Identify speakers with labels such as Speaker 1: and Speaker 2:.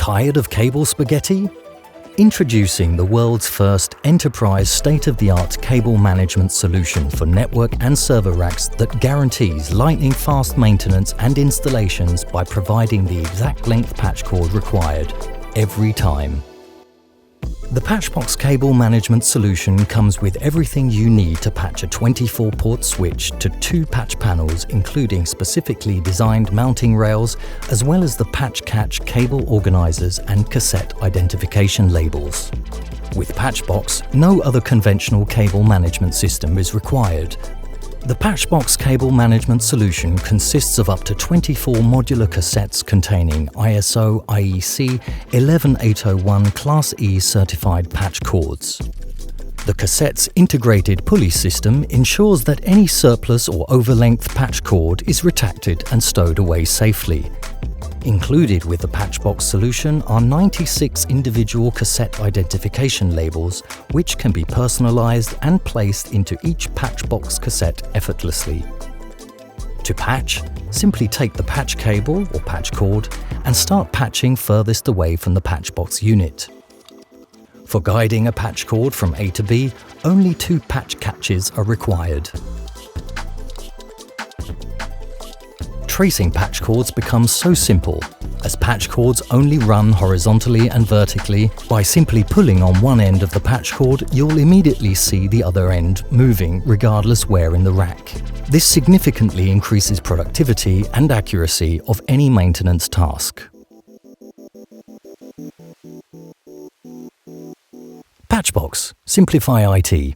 Speaker 1: Tired of cable spaghetti? Introducing the world's first enterprise state-of-the-art cable management solution for network and server racks that guarantees lightning-fast maintenance and installations by providing the exact length patch cord required every time. The PATCHBOX cable management solution comes with everything you need to patch a 24-port switch to 2 patch panels, including specifically designed mounting rails, as well as the patch catch cable organizers and cassette identification labels. With PATCHBOX, no other conventional cable management system is required. The PATCHBOX cable management solution consists of up to 24 modular cassettes containing ISO IEC 11801 Class E certified patch cords. The cassette's integrated pulley system ensures that any surplus or overlength patch cord is retracted and stowed away safely. Included with the PATCHBOX solution are 96 individual cassette identification labels, which can be personalized and placed into each PATCHBOX cassette effortlessly. To patch, simply take the patch cable or patch cord and start patching furthest away from the PATCHBOX unit. For guiding a patch cord from A to B, only 2 patch catches are required. Tracing patch cords becomes so simple, as patch cords only run horizontally and vertically. By simply pulling on one end of the patch cord, you'll immediately see the other end moving regardless where in the rack. This significantly increases productivity and accuracy of any maintenance task. PATCHBOX. Simplify IT.